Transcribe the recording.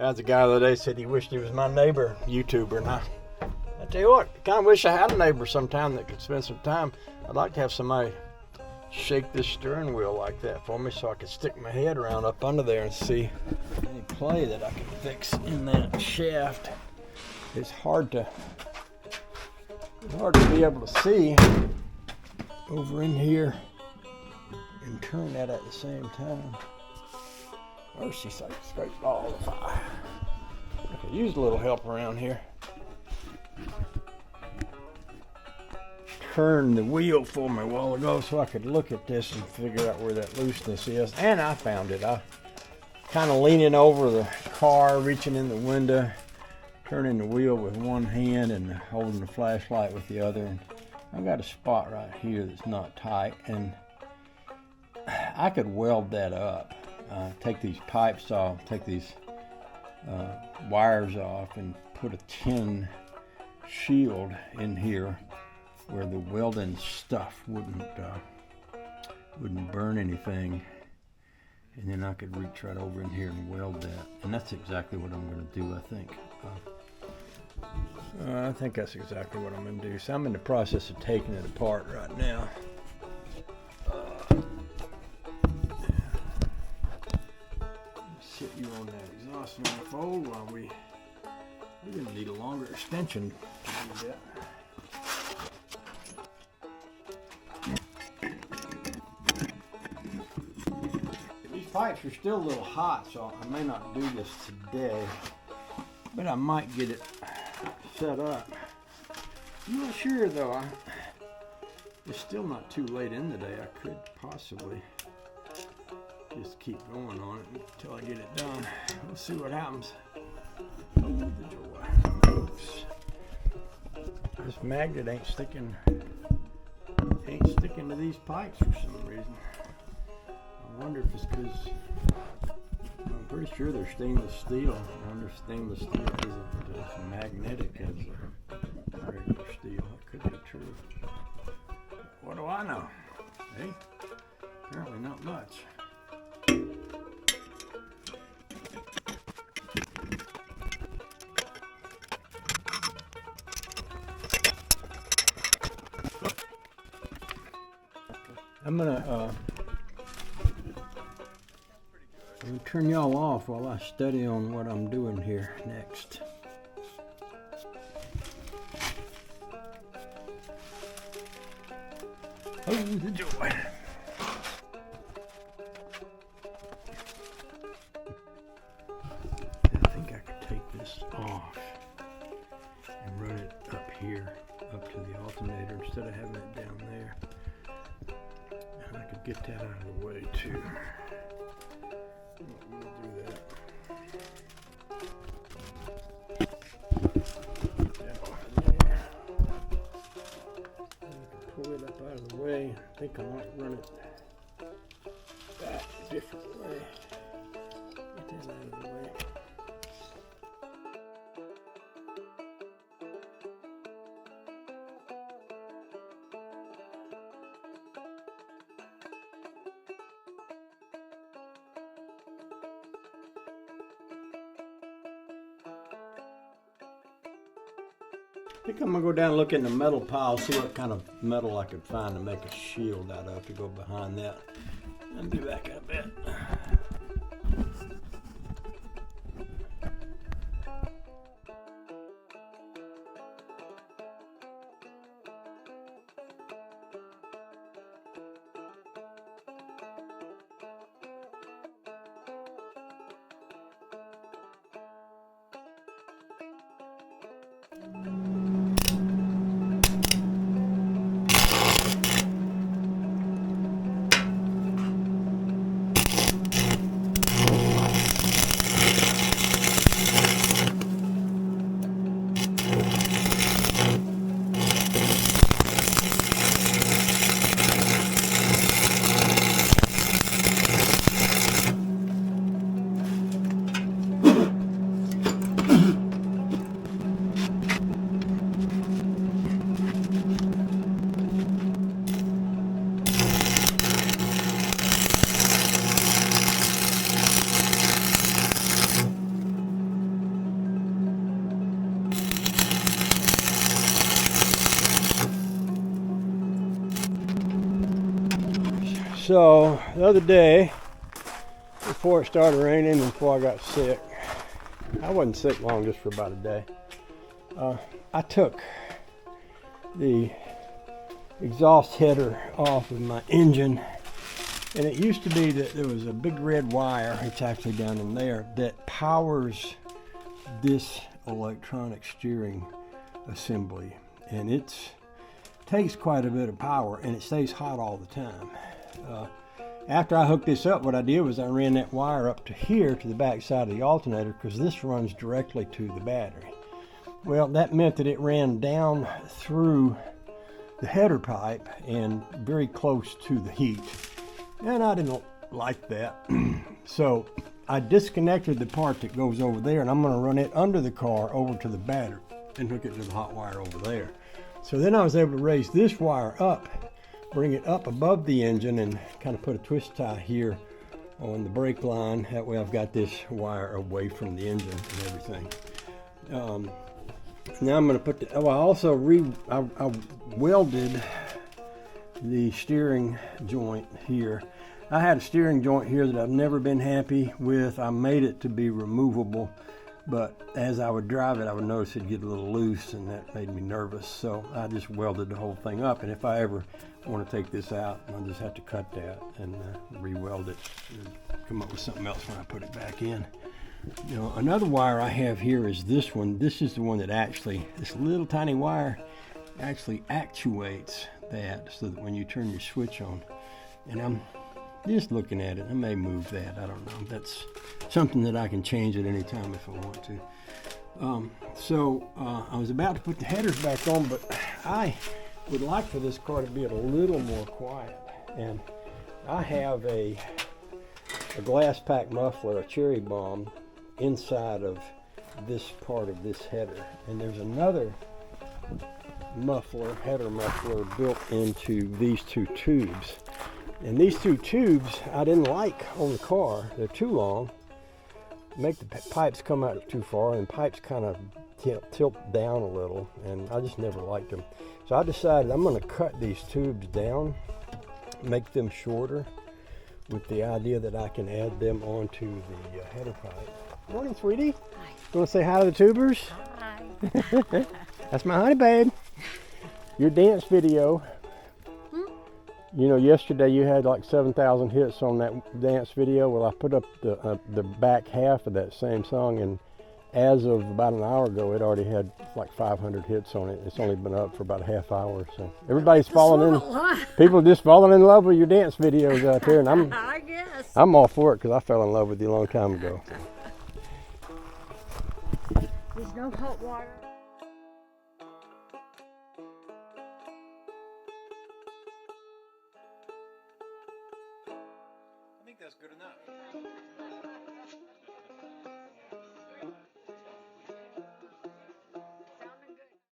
That's a guy the other day said he wished he was my neighbor, YouTuber. And I tell you what, I kind of wish I had a neighbor sometime that could spend some time. I'd like to have somebody shake this steering wheel like that for me so I could stick my head around up under there and see any play that I can fix in that shaft. It's hard to be able to see over in here and turn that at the same time. Or she's like straight ball of fire. I could use a little help around here. Turned the wheel for me a while ago so I could look at this and figure out where that looseness is. And I found it. I kind of leaning over the car, reaching in the window, turning the wheel with one hand and holding the flashlight with the other. And I got a spot right here that's not tight, and I could weld that up. Take these pipes off, take these wires off, and put a tin shield in here where the welding stuff wouldn't burn anything, and then I could reach right over in here and weld that. And that's exactly what I'm going to do, I think. I think that's exactly what I'm going to do. So I'm in the process of taking it apart right now. Sit you on that exhaust manifold while we're going to need a longer extension to do that. These pipes are still a little hot, so I may not do this today, but I might get it set up. I'm not sure though. It's still not too late in the day. I could possibly just keep going on it until I get it done. We'll see what happens. Open the door. Oops. This magnet ain't sticking to these pipes for some reason. I wonder if it's because I'm pretty sure they're stainless steel. I wonder if stainless steel isn't as magnetic as regular steel. That could be true. What do I know? Hey, apparently not much. I'm gonna turn y'all off while I study on what I'm doing here next. Oh, the joy. I think I could take this off and run it up here, up to the alternator instead of having it down there. And I could get that out of the way too. We'll do that. Pull it up out of the way. I think I might run it back a different way. Get that out of the way. I think I'm going to go down and look in the metal pile, see what kind of metal I could find to make a shield out of to go behind that. I'll be back in a bit. So the other day, before it started raining and before I got sick, I wasn't sick long, just for about a day. I took the exhaust header off of my engine, and it used to be that there was a big red wire, it's actually down in there, that powers this electronic steering assembly, and it takes quite a bit of power and it stays hot all the time. After I hooked this up, what I did was I ran that wire up to here to the back side of the alternator, because this runs directly to the battery. Well, that meant that it ran down through the header pipe and very close to the heat, and I didn't like that. So I disconnected the part that goes over there, and I'm going to run it under the car over to the battery and hook it to the hot wire over there. So then I was able to raise this wire up, bring it up above the engine, and kind of put a twist tie here on the brake line. That way I've got this wire away from the engine and everything. Now I'm going to put the, I also I welded the steering joint here. I had a steering joint here that I've never been happy with. I made it to be removable, but as I would drive it, I would notice it'd get a little loose, and that made me nervous. So I just welded the whole thing up, and if I ever want to take this out, I'll just have to cut that and re-weld it and come up with something else when I put it back in. You know, another wire I have here is this one. This is the one that actually, this little tiny wire actually actuates that, so that when you turn your switch on, and I'm just looking at it, I may move that, I don't know. That's something that I can change at any time if I want to. I was about to put the headers back on, but I would like for this car to be a little more quiet. And I have a glass pack muffler, a cherry bomb, inside of this part of this header. And there's another muffler, header muffler, built into these two tubes. And these two tubes I didn't like on the car. They're too long, make the pipes come out too far, and pipes kind of tilt down a little, and I just never liked them. So I decided I'm going to cut these tubes down, make them shorter, with the idea that I can add them onto the header pipe. Morning, sweetie. Hi. You want to say hi to the tubers? Hi. That's my honey babe. Your dance video. You know, yesterday you had like 7,000 hits on that dance video. Well, I put up the back half of that same song, and as of about an hour ago, it already had like 500 hits on it. It's only been up for about a half hour, so everybody's falling in. People are just falling in love with your dance videos out there, and I'm all for it, because I fell in love with you a long time ago. There's no hot water. I think that's good enough.